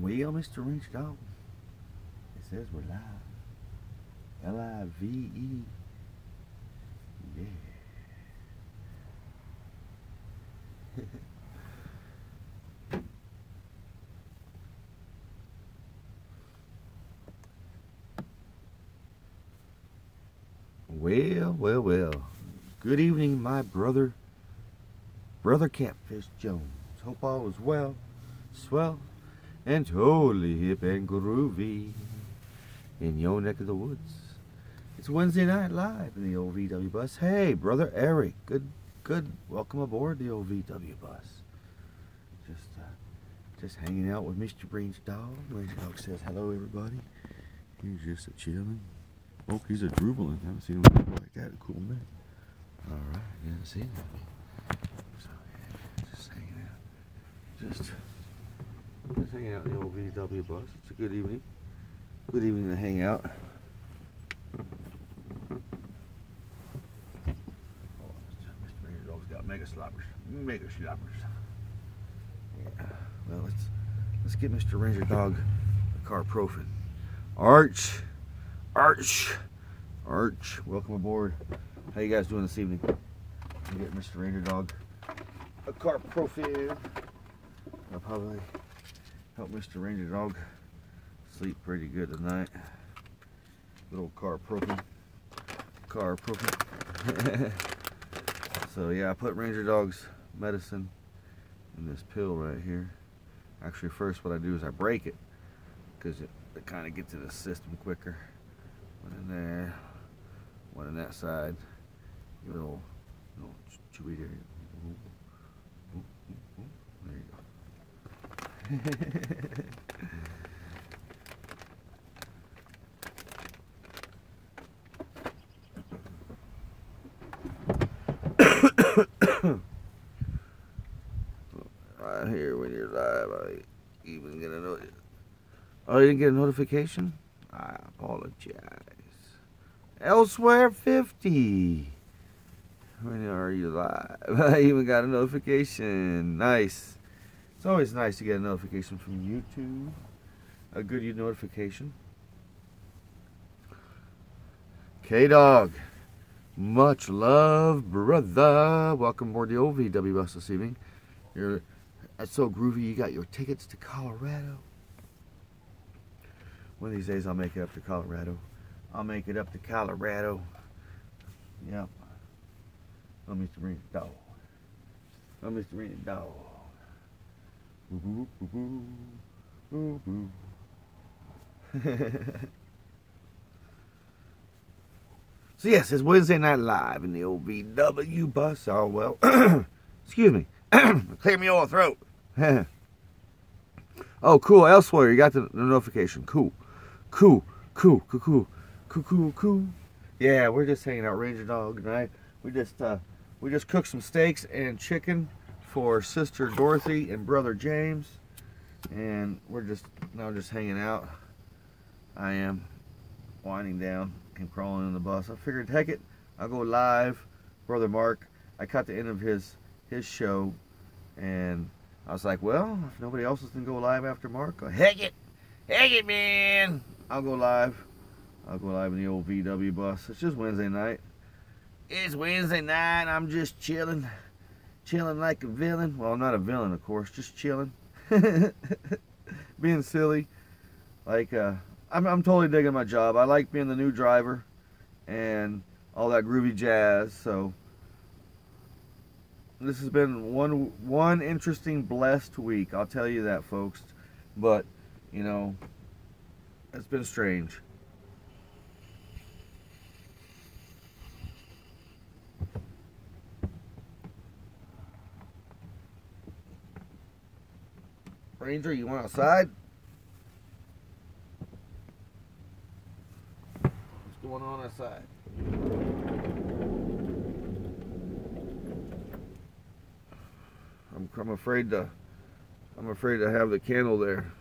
Well, Mr. Ranger Dog, it says we're live. L-I-V-E. Yeah. Well. Good evening, my brother Catfish Jones. Hope all is well, swell, and totally hip and groovy in your neck of the woods. It's Wednesday night live in the old VW bus. Hey, brother Eric, good. Welcome aboard the old VW bus. Just hanging out with Mr. Ranger Dog. Ranger Dog says hello, everybody. He's just a chilling. Oh, he's a dribbling. I haven't seen him like that. Cool man. All right, yeah, see that. So yeah, just hanging out. Just hanging out in the old VW bus. It's a good evening. Good evening to hang out. Mr. Ranger Dog's got mega sloppers. Mega sloppers. Yeah. Well, let's get Mr. Ranger Dog a Carprofen. Arch. Welcome aboard. How you guys doing this evening? I'm getting Mr. Ranger Dog a Carprofen. I'll probably help Mr. Ranger Dog sleep pretty good tonight. Little Carprofen. So yeah, I put Ranger Dog's medicine in this pill right here. Actually, first what I do is I break it because it kind of gets in the system quicker. One in there, one on that side. Give it a little chewy there. There you go. Right here when you're live, I even get a notice. Oh, you didn't get a notification? I apologize. Elsewhere 50. When are you live? I even got a notification. Nice. It's always nice to get a notification from YouTube. A good notification. K-Dog. Much love, brother. Welcome aboard the old VW bus this evening. That's so groovy. You got your tickets to Colorado. One of these days I'll make it up to Colorado. Yep. Oh, Mr. Ranger Dog. Boo boo. So yes, it's Wednesday night live in the old VW bus. Oh well. Excuse me. Clear me your throat. Oh, cool. Elsewhere, you got the notification. Cool. Yeah, we're just hanging out, Ranger Dog and I. We just cooked some steaks and chicken for Sister Dorothy and Brother James, and we're just hanging out. I am winding down and crawling in the bus. I figured, heck it, I'll go live. Brother Mark, I caught the end of his show, and I was like, well, if nobody else is going to go live after Mark, heck it, man. I'll go live in the old VW bus. It's just Wednesday night. I'm just chilling like a villain. Well, I'm not a villain, of course, just chilling. Being silly. Like, I'm totally digging my job. I like being the new driver and all that groovy jazz, so this has been one interesting, blessed week. I'll tell you that, folks. But, you know, it's been strange. Ranger, you want outside? What's going on outside? I'm afraid to have the candle there.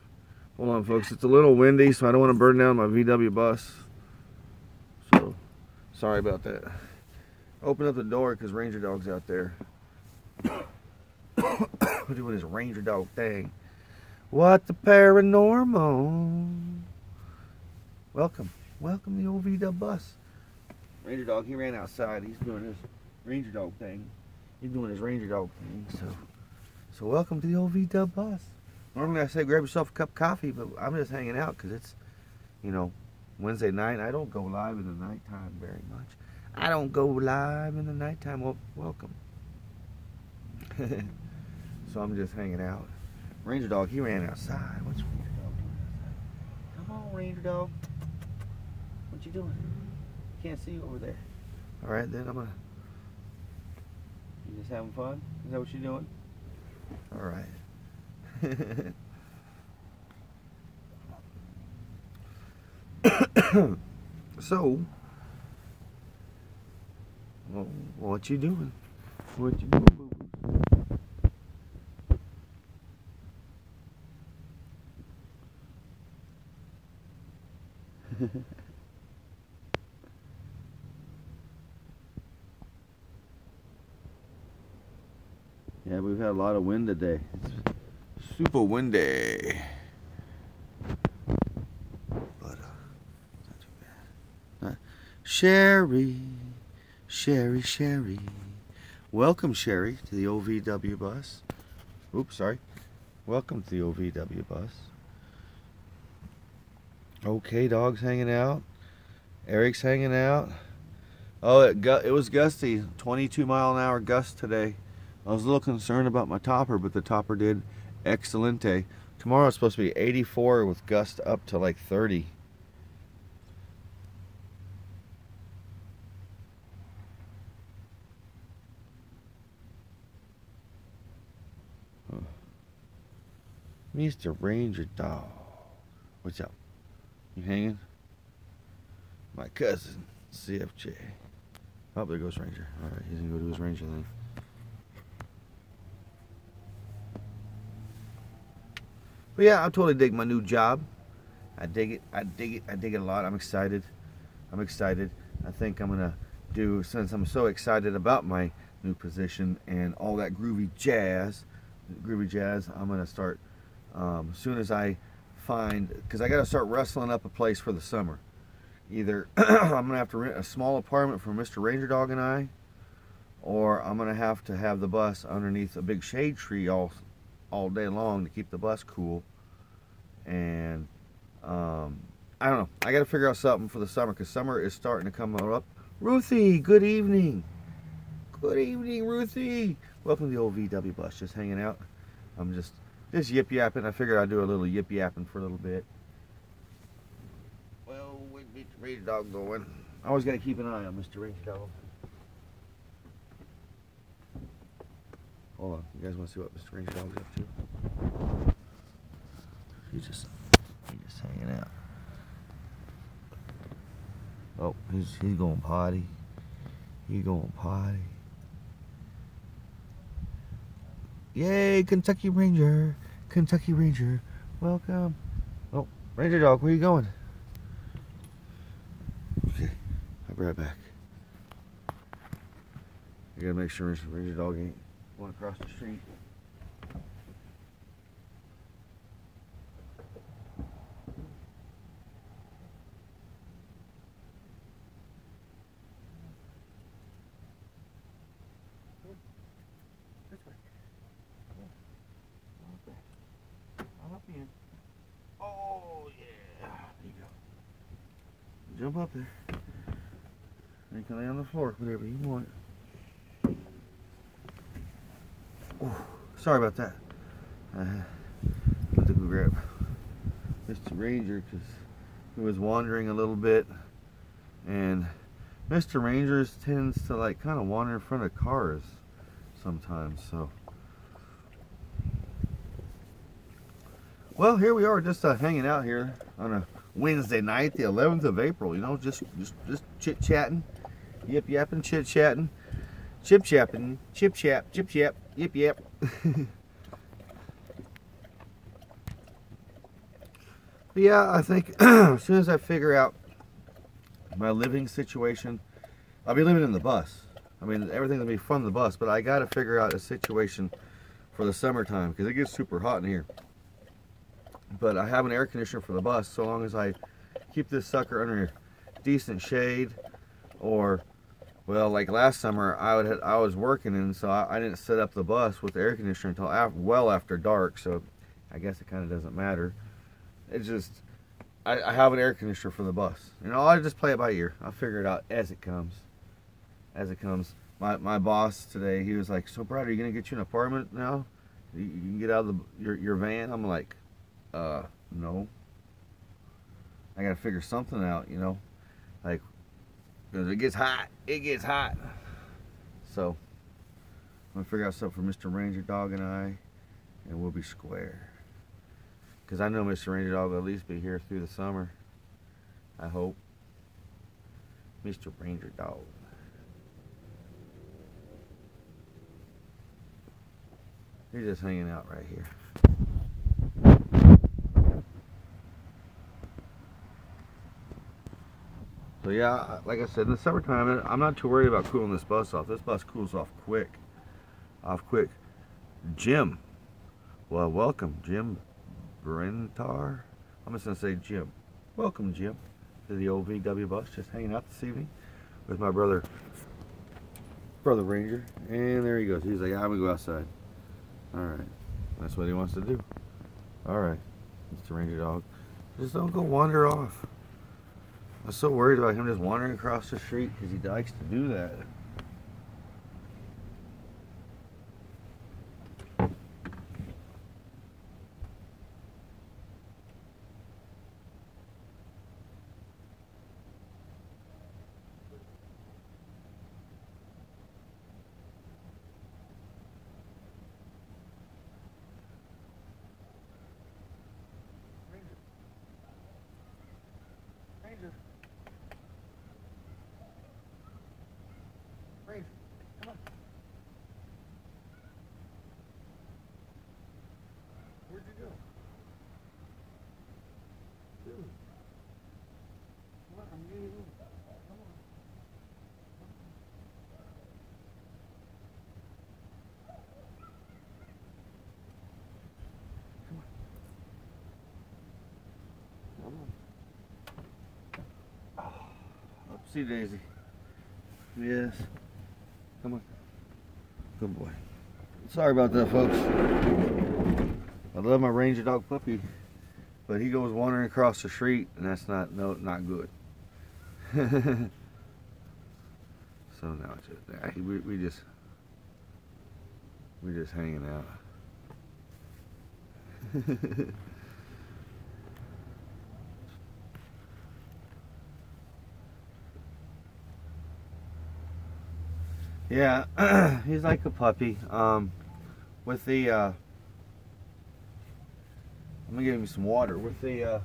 Hold on, folks. It's a little windy, so I don't want to burn down my VW bus. So, sorry about that. Open up the door because Ranger Dog's out there doing his Ranger Dog thing. What the paranormal? Welcome to the OV bus. Ranger Dog, he ran outside. He's doing his Ranger Dog thing. So welcome to the OV bus. Normally I say grab yourself a cup of coffee, but I'm just hanging out because it's, Wednesday night. I don't go live in the nighttime very much. I don't go live in the nighttime. Well, welcome. So I'm just hanging out. Ranger Dog, he ran outside. What's Ranger Dog doing outside? Come on, Ranger Dog. What you doing? Can't see you over there. All right, then I'm gonna. You just having fun? Is that what you're doing? All right. So, well, what you doing? What you doing, boo-boo? Yeah, we've had a lot of wind today. It's super windy. But, not too bad. Sherry. Welcome, Sherry, to the OVW bus. Oops, sorry. Welcome to the OVW bus. Okay, Dog's hanging out. Eric's hanging out. Oh, it was gusty. 22-mile-an-hour gust today. I was a little concerned about my topper, but the topper did excelente. Tomorrow it's supposed to be 84 with gusts up to like 30. Mr. Ranger Dog. What's up? You hanging? My cousin, CFJ. Oh, there goes Ranger. Alright, he's gonna go do his Ranger thing. But yeah, I totally dig my new job. I dig it a lot. I'm excited. I think I'm gonna do, since I'm so excited about my new position and all that groovy jazz, I'm gonna start as soon as I find, because I gotta start wrestling up a place for the summer. Either I'm gonna have to rent a small apartment for Mr. Ranger Dog and I, or I'm gonna have to have the bus underneath a big shade tree all day long to keep the bus cool. And I don't know, I gotta figure out something for the summer, because summer is starting to come up. Ruthie, good evening, Ruthie. Welcome to the OVW bus. Just hanging out. I'm just yip yapping. I figured I'd do a little yip yapping for a little bit. Well, we beat the Ranger Dog going. I always gotta keep an eye on Mr. Ranger Dog. Hold on, you guys want to see what Mr. Ranger Dog's up to? He's just hanging out. Oh, he's going potty. Yay, Kentucky Ranger. Welcome. Oh, Ranger Dog, where you going? Okay, I'll be right back. I gotta make sure Ranger Dog ain't going across the street. Oh yeah, there you go. Jump up there. You can lay on the floor, whatever you want. Oh, sorry about that. I went to go grab Mr. Ranger because he was wandering a little bit, and Mr. Ranger tends to like kind of wander in front of cars sometimes. So, well, here we are, just hanging out here on a Wednesday night, the 11th of April. You know, just chit chatting, yip yapping, chit chatting. Chip chapping, chip chap, yip yap. But yeah, I think as soon as I figure out my living situation, I'll be living in the bus. I mean, everything will be fun in the bus, but I got to figure out a situation for the summertime because it gets super hot in here. but I have an air conditioner for the bus, so long as I keep this sucker under decent shade. Or, well, like last summer, I was working, and so I didn't set up the bus with the air conditioner until well after dark, so I guess it kind of doesn't matter. It's just, I have an air conditioner for the bus. I just play it by ear. I'll figure it out as it comes. As it comes. My boss today, he was like, "So Brad, are you gonna get you an apartment now? You can get out of your van?" I'm like, no. I gotta figure something out, like, because it gets hot. It gets hot. So I'm gonna figure out something for Mr. Ranger Dog and I, and we'll be square. Because I know Mr. Ranger Dog will at least be here through the summer. I hope. Mr. Ranger Dog. He's just hanging out right here. So yeah, like I said, in the summertime, I'm not too worried about cooling this bus off. This bus cools off quick. Jim. Well, welcome, Jim Brentar. I'm just going to say Jim. Welcome, Jim, to the old VW bus. Just hanging out this evening with my brother Ranger. And there he goes. He's like, I'm going to go outside. All right. That's what he wants to do. All right, Mr. Ranger Dog. Just don't go wander off. I was so worried about him just wandering across the street because he likes to do that. Ranger. Ranger, come on. Where'd you go? Dude. Come on, I'm getting you. Come on. Come on. Oopsie daisy. Yes. Come on. Good boy. Sorry about that, folks. I love my Ranger Dog puppy, but he goes wandering across the street, and that's not good. So now it's just, we just hanging out. Yeah, he's like a puppy. With the I'm gonna give him some water. With the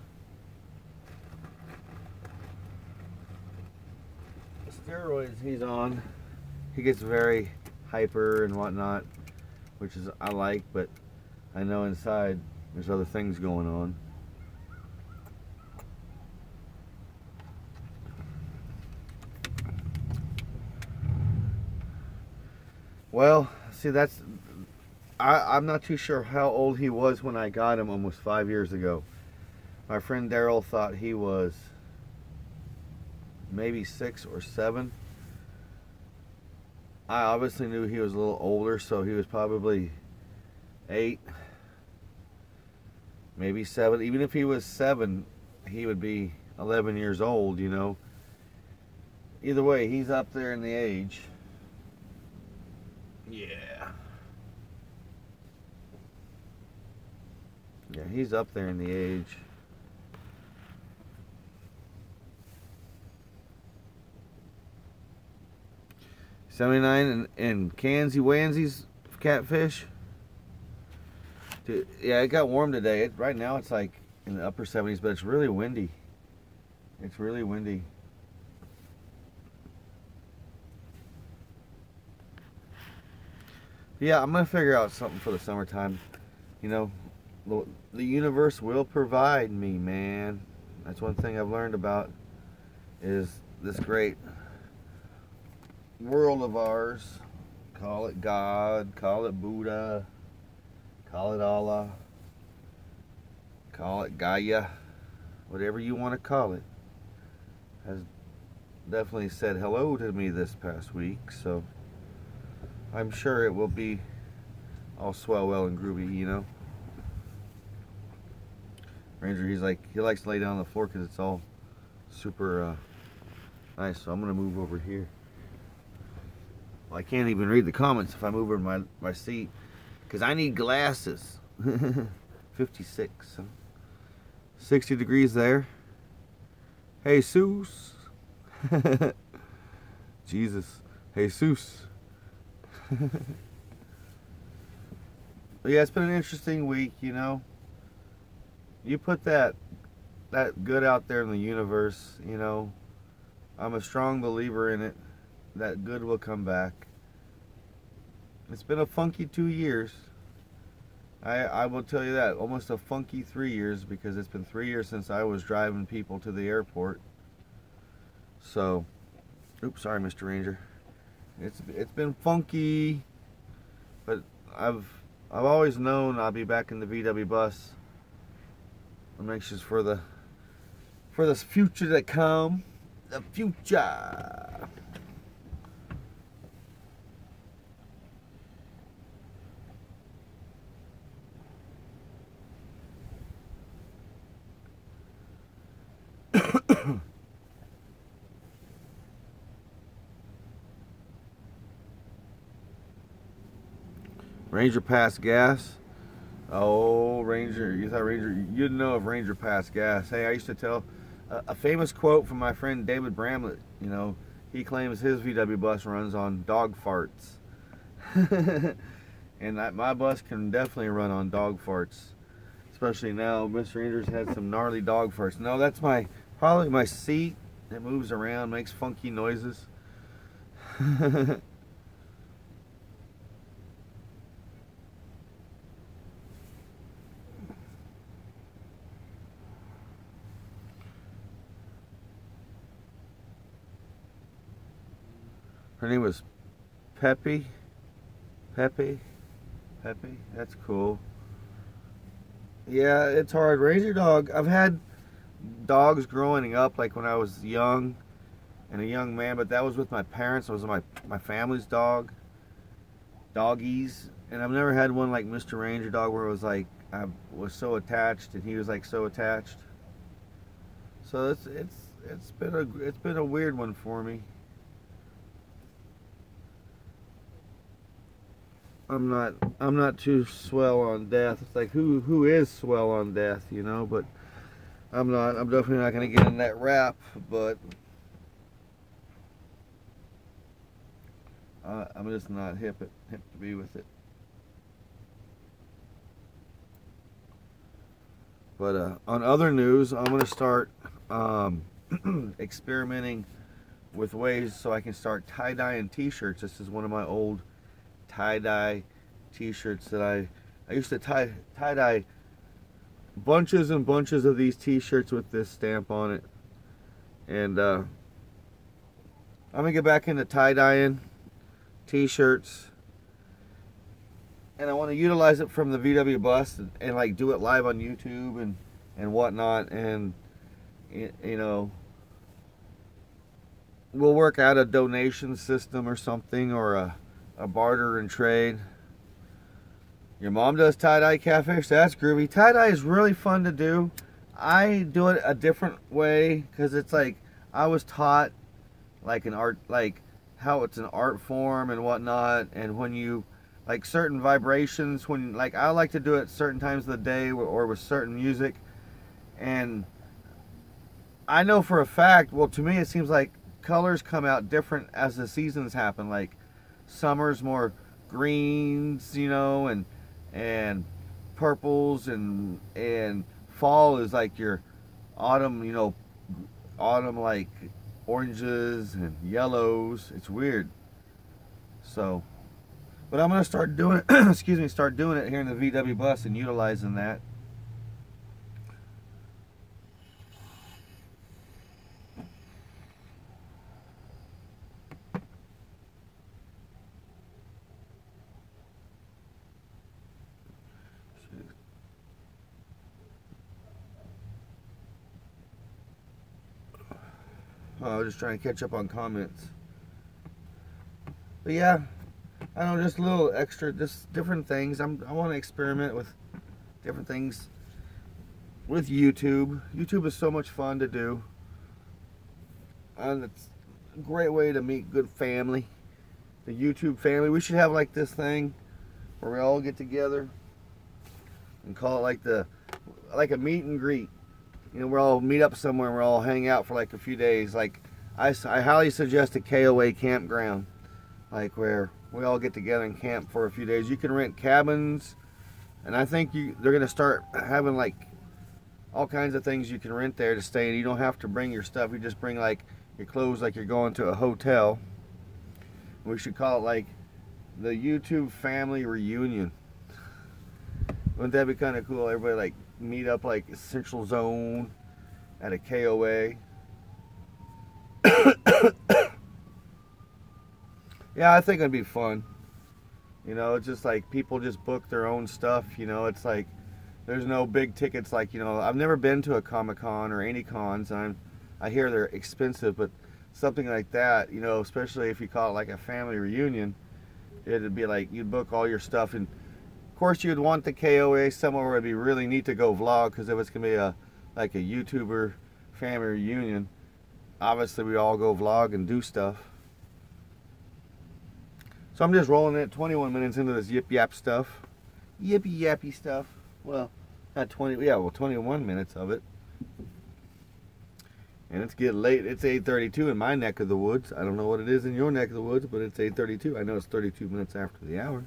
steroids he's on, he gets very hyper and whatnot, which is I like, but I know inside there's other things going on. Well, see, I'm not too sure how old he was when I got him almost 5 years ago. My friend Daryl thought he was maybe 6 or 7. I obviously knew he was a little older, so he was probably 8, maybe 7. Even if he was 7, he would be 11 years old, Either way, he's up there in the age. Yeah. Yeah, he's up there in the age. $79 and Cansy Wansies catfish. Dude, yeah, it got warm today. Right now it's like in the upper 70s, but it's really windy. It's really windy. Yeah, I'm gonna figure out something for the summertime. The universe will provide me, man. That's one thing I've learned about is this great world of ours. Call it God, call it Buddha, call it Allah, call it Gaia, whatever you want to call it, has definitely said hello to me this past week. So I'm sure it will be all swell, well, and groovy, you know. Ranger, he likes to lay down on the floor because it's all super nice. So I'm gonna move over here. Well, I can't even read the comments if I move over my seat because I need glasses. 56, huh? 60 degrees there. Hey, Jesus. Jesus. Hey, Jesus. Yeah, it's been an interesting week, you know. You put that good out there in the universe, you know. I'm a strong believer in it. That good will come back. It's been a funky 2 years. I will tell you that. Almost a funky 3 years because it's been 3 years since I was driving people to the airport. So, oops, sorry, Mr. Ranger. It's been funky, but I've always known I'll be back in the VW bus. I'm anxious for the future to come. The future. Ranger passed gas. Oh, Ranger, you thought Ranger, you'd know if Ranger passed gas. Hey, I used to tell a famous quote from my friend David Bramlett. You know, he claims his VW bus runs on dog farts. And my bus can definitely run on dog farts. Especially now, Mr. Ranger's had some gnarly dog farts. No, that's probably my seat. It moves around, makes funky noises. Her name was Peppy. Peppy. That's cool. Yeah, it's hard. Ranger dog. I've had dogs growing up, like when I was young and a young man, but that was with my parents. It was my family's doggies, and I've never had one like Mr. Ranger dog where it was like I was so attached and he was like so attached. So it's been a weird one for me. I'm not too swell on death. It's like who is swell on death, you know? But I'm not. I'm definitely not gonna get in that rap. But I'm just not hip to be with it. But on other news, I'm gonna start experimenting with ways so I can start tie-dyeing T-shirts. This is one of my old tie-dye T-shirts that I used to tie-dye bunches and bunches of these T-shirts with this stamp on it. And I'm gonna get back into tie-dyeing T-shirts, and I want to utilize it from the VW bus and like do it live on YouTube and whatnot. And you know, we'll work out a donation system or something, or a barter and trade. Your mom does tie-dye, Catfish? That's groovy. Tie-dye is really fun to do. I do it a different way because it's like I was taught like an art, like how it's an art form and whatnot, and when you like certain vibrations, when like I like to do it certain times of the day or with certain music. And I know for a fact, well, to me it seems like colors come out different as the seasons happen. Like summer's more greens, you know, and purples, and fall is like your autumn, you know, autumn like oranges and yellows. It's weird. So, but I'm gonna start doing excuse me, start doing it here in the VW bus and utilizing that. I was just trying to catch up on comments. But yeah, I don't know, just a little extra, just different things. I want to experiment with different things with YouTube. YouTube is so much fun to do. And it's a great way to meet good family. The YouTube family. We should have like this thing where we all get together and call it like a meet and greet. You know, we'll all meet up somewhere and we'll all hang out for like a few days. Like I highly suggest a KOA campground, like where we all get together and camp for a few days. You can rent cabins, and I think they're gonna start having like all kinds of things you can rent there to stay in. You don't have to bring your stuff. You just bring like your clothes, like you're going to a hotel. We should call it like the YouTube family reunion. Wouldn't that be kind of cool? Everybody like meet up like Central Zone at a KOA. Yeah, I think it'd be fun. You know, it's just like people just book their own stuff. You know, it's like there's no big tickets. Like, you know, I've never been to a Comic-Con or any cons. I hear they're expensive, but something like that, you know, especially if you call it like a family reunion, it'd be like you'd book all your stuff, and of course you'd want the KOA somewhere where it'd be really neat to go vlog, because if it's gonna be like a YouTuber family reunion, obviously we all go vlog and do stuff. So I'm just rolling it 21 minutes into this yip yap stuff. Yippy yappy stuff. Well, not 20, yeah, well 21 minutes of it. And it's getting late. It's 8:32 in my neck of the woods. I don't know what it is in your neck of the woods, but it's 8:32. I know it's 32 minutes after the hour.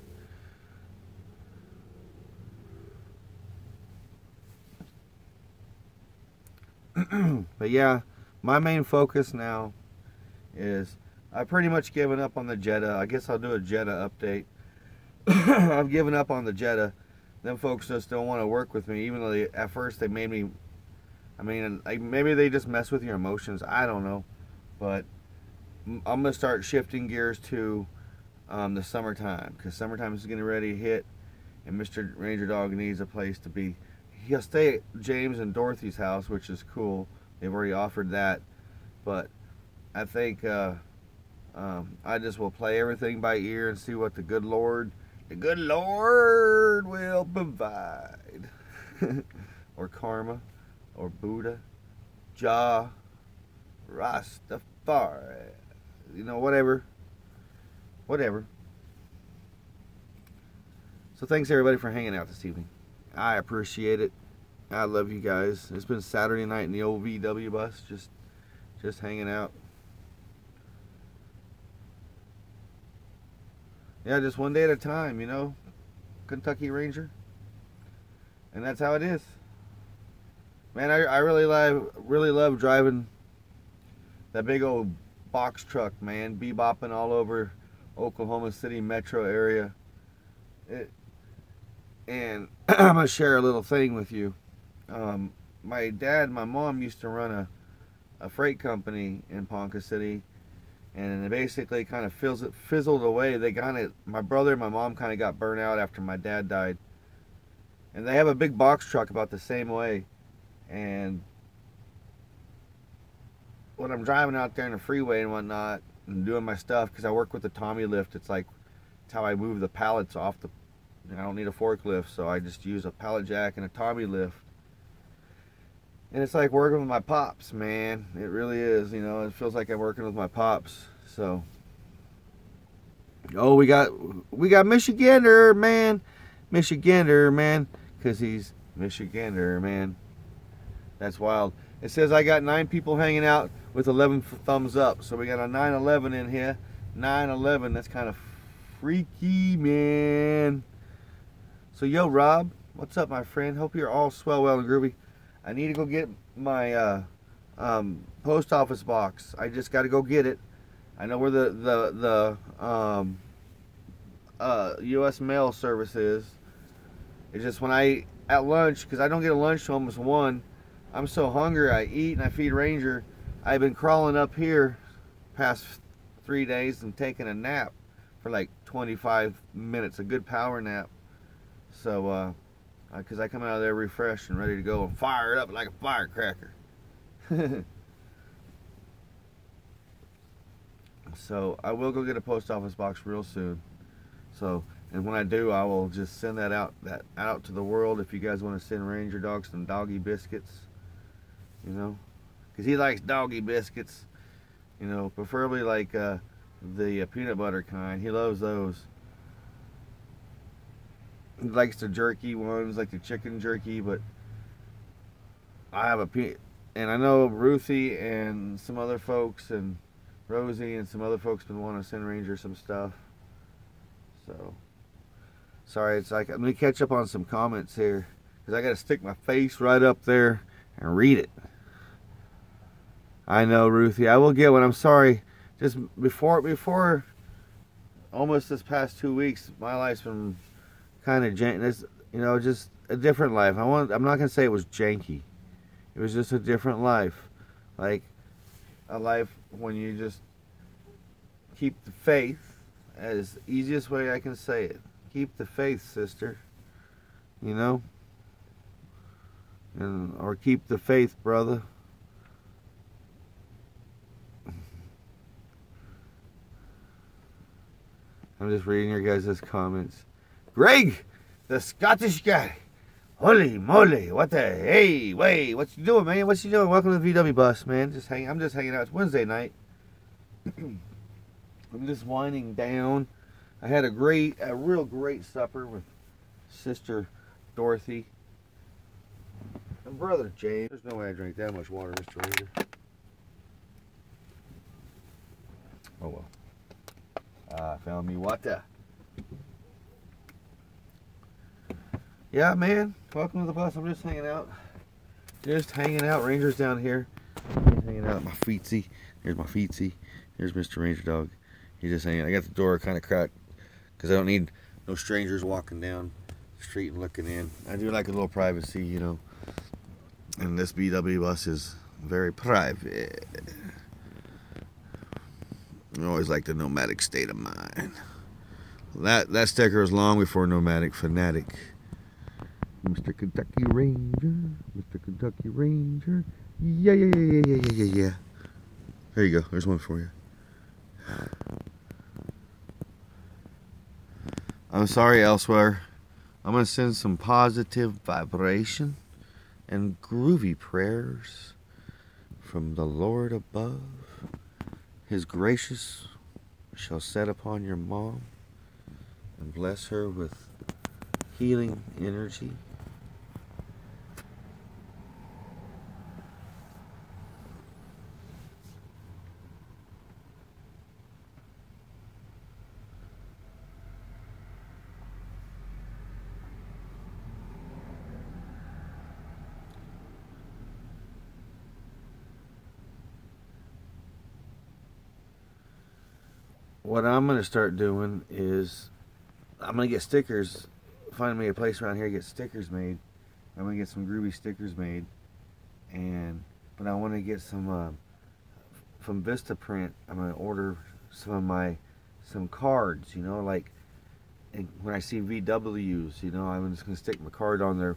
But yeah, my main focus now is I've pretty much given up on the Jetta. I guess I'll do a Jetta update. I've given up on the Jetta. Them folks just don't want to work with me, even though at first they made me. I mean, like maybe they just mess with your emotions. I don't know, but I'm gonna start shifting gears to the summertime, because summertime is getting ready to hit, and Mr. Ranger Dog needs a place to be. He'll stay at James and Dorothy's house, which is cool. They've already offered that, but I think I just will play everything by ear and see what the good Lord will provide, or karma, or Buddha, Jah, Rastafari, you know, whatever. So thanks everybody for hanging out this evening. I appreciate it. I love you guys. It's been Saturday night in the old VW bus, just hanging out. Yeah, just one day at a time, you know. Kentucky Ranger. And that's how it is. Man, I really love driving that big old box truck, man, bebopping all over Oklahoma City metro area. And I'm gonna share a little thing with you. My dad and my mom used to run a freight company in Ponca City, and it basically kind of fizzled away. My brother and my mom kind of got burnt out after my dad died, and they have a big box truck about the same way. And when I'm driving out there in the freeway and whatnot and doing my stuff, because I work with the Tommy lift, it's how I move the pallets off the. I don't need a forklift, so I just use a pallet jack and a Tommy lift. And it's like working with my pops, man. It really is, you know. It feels like I'm working with my pops. So, oh, we got Michigander, man. Michigander, man, because he's Michigander, man. That's wild. It says I got 9 people hanging out with 11 thumbs up. So we got a 9/11 in here. 9/11. That's kind of freaky, man. So yo, Rob, what's up, my friend? Hope you're all swell, well, and groovy. I need to go get my post office box. I just got to go get it. I know where the U.S. mail service is. It's just when at lunch, because I don't get a lunch till almost 1. I'm so hungry. I eat and I feed Ranger. I've been crawling up here past 3 days and taking a nap for like 25 minutes, a good power nap. So, because I come out of there refreshed and ready to go and fired up like a firecracker. So I will go get a post office box real soon. So, and when I do, I will just send that out to the world. If you guys want to send Ranger Dog some doggy biscuits, you know, because he likes doggy biscuits, you know, preferably like the peanut butter kind. He loves those. He likes the jerky ones, like the chicken jerky, but I have and I know Ruthie and some other folks and Rosie and some other folks been wanting to send Ranger some stuff. So, sorry, it's like, let me catch up on some comments here, because I got to stick my face right up there and read it. I know, Ruthie, I will get one. I'm sorry. Just before almost this past 2 weeks, my life's been kind of janky. You know, just a different life. I'm not gonna say it was janky. It was just a different life, like a life when you just keep the faith. As easiest way I can say it. Keep the faith, sister. You know, or keep the faith, brother. I'm just reading your guys' comments. Greg, the Scottish guy. Holy moly, what the, hey, wait, what you doing, man? What you doing? Welcome to the VW bus, man. I'm just hanging out. It's Wednesday night. I'm just winding down. I had a real great supper with Sister Dorothy and Brother James. There's no way I drank that much water, Mr. Ranger. Oh well. Found me water. Yeah, man. Welcome to the bus. I'm just hanging out. Just hanging out. Ranger's down here. He's hanging out at my feetsy. Here's my feetsy. Here's Mr. Ranger Dog. He's just hanging. I got the door kind of cracked because I don't need no strangers walking down the street and looking in. I do like a little privacy, you know. And this VW bus is very private. I always like the nomadic state of mind. That sticker was long before nomadic fanatic. Mr. Kentucky Ranger, Mr. Kentucky Ranger. Yeah, yeah, yeah, yeah, yeah, yeah, yeah. There you go. There's one for you. I'm sorry elsewhere. I'm going to send some positive vibration and groovy prayers from the Lord above. His gracious shall set upon your mom and bless her with healing energy. What I'm going to start doing is I'm going to get stickers. Find me a place around here to get stickers made. I'm going to get some groovy stickers made. But I want to get some from Vistaprint. I'm going to order some cards, you know, like when I see VWs, you know, I'm just going to stick my card on there.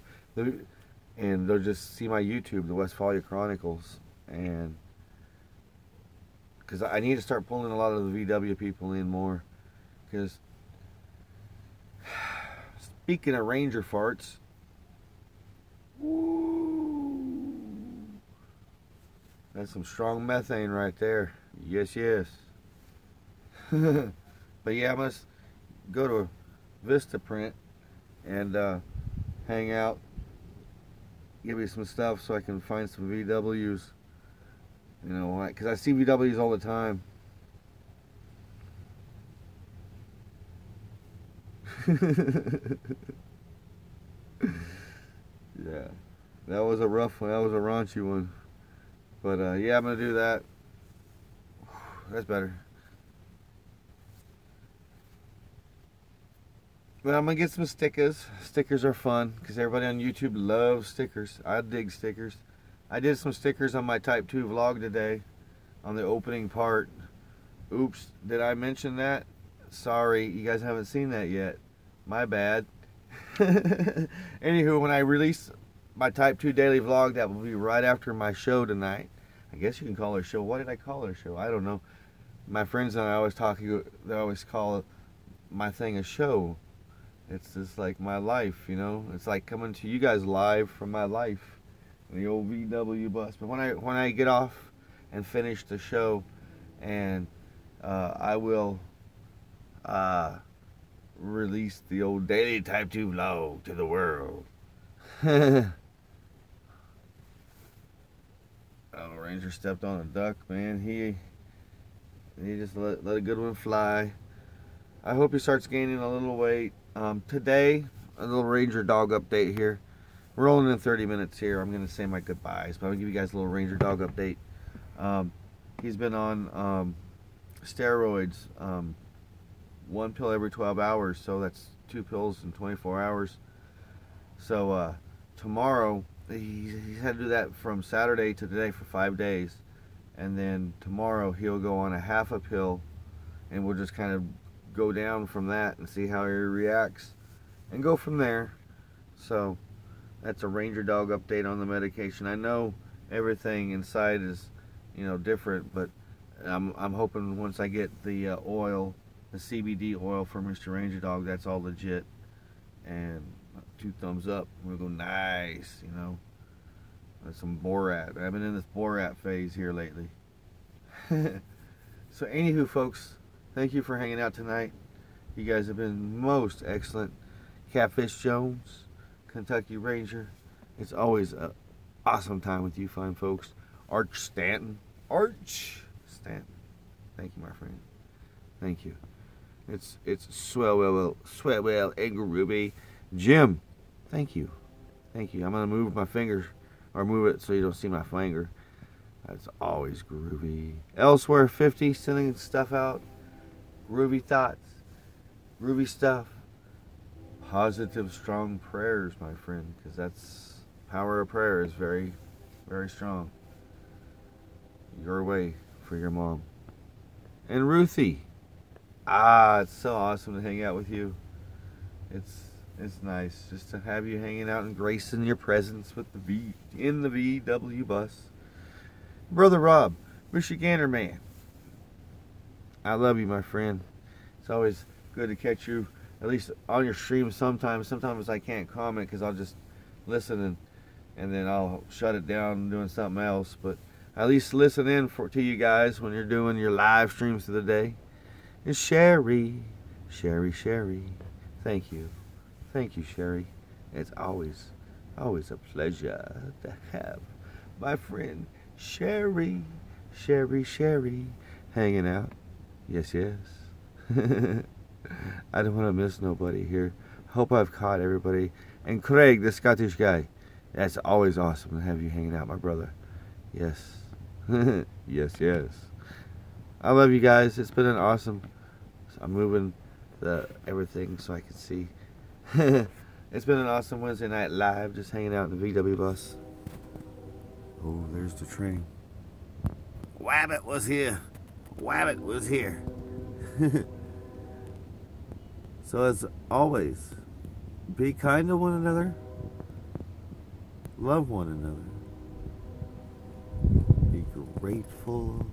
And they'll just see my YouTube, the Westphalia Chronicles. And because I need to start pulling a lot of the VW people in more. Because speaking of Ranger farts, woo, that's some strong methane right there. Yes, yes. But yeah, I must go to Vistaprint and hang out, give me some stuff so I can find some VWs. You know, because I see VWs all the time. Yeah, that was a rough one. That was a raunchy one. But yeah, I'm gonna do that. That's better. But I'm gonna get some stickers. Stickers are fun because everybody on YouTube loves stickers. I dig stickers. I did some stickers on my Type 2 vlog today on the opening part. Oops, did I mention that? Sorry, you guys haven't seen that yet. My bad. Anywho, when I release my Type 2 daily vlog, that will be right after my show tonight. I guess you can call it a show. What did I call it a show? I don't know. my friends and I always talk. They always call my thing a show. It's just like my life, you know. It's like coming to you guys live from my life, in the old VW bus. But when I get off and finish the show, and I will release the old daily Type 2 vlog to the world. Oh, Ranger stepped on a duck, man. He just let a good one fly. I hope he starts gaining a little weight. Today, a little Ranger dog update here. We're rolling in 30 minutes here. I'm going to say my goodbyes, but I'm going to give you guys a little Ranger dog update. He's been on steroids, one pill every 12 hours, so that's 2 pills in 24 hours. So tomorrow, he's had to do that from Saturday to today for 5 days. And then tomorrow he'll go on a half a pill, and we'll just kind of go down from that and see how he reacts and go from there. So that's a Ranger dog update on the medication. I know everything inside is, you know, different, but I'm hoping once I get the oil, the CBD oil for Mr. Ranger Dog, that's all legit. And 2 thumbs up. We'll go nice, you know. That's some Borat. I've been in this Borat phase here lately. So anywho, folks, thank you for hanging out tonight. You guys have been most excellent. Catfish Jones, Kentucky Ranger. It's always an awesome time with you fine folks. Arch Stanton. Arch Stanton. Thank you, my friend. Thank you. It's Swellwell and Groovy. Jim, thank you. Thank you. I'm going to move my fingers, or move it so you don't see my finger. That's always groovy. Elsewhere 50, sending stuff out. Groovy thoughts. Groovy stuff. Positive, strong prayers, my friend, because that's power of prayer is very, very strong. Your way for your mom. And Ruthie. It's so awesome to hang out with you. It's nice just to have you hanging out and gracing your presence with the VW bus. Brother Rob, Michigander man. I love you, my friend. It's always good to catch you, at least on your stream sometimes. Sometimes I can't comment because I'll just listen and then I'll shut it down doing something else. But at least listen in to you guys when you're doing your live streams of the day. And Sherry. Thank you. Thank you, Sherry. It's always a pleasure to have my friend Sherry, hanging out. Yes. I don't want to miss nobody here. Hope I've caught everybody. And Craig, the Scottish guy. That's always awesome to have you hanging out, my brother. Yes. yes. I love you guys. It's been an awesome... I'm moving everything so I can see. It's been an awesome Wednesday night live, just hanging out in the VW bus. Oh, there's the train. Wabbit was here. So as always, be kind to one another. Love one another. Be grateful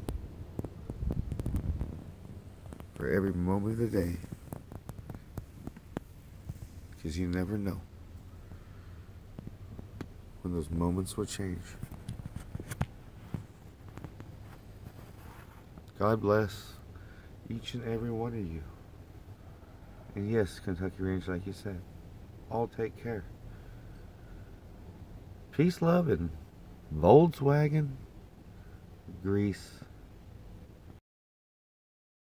for every moment of the day. Because you never know when those moments will change. God bless each and every one of you. And yes, Kentucky Ranger, like you said, all take care. Peace, love, and Volkswagen grease.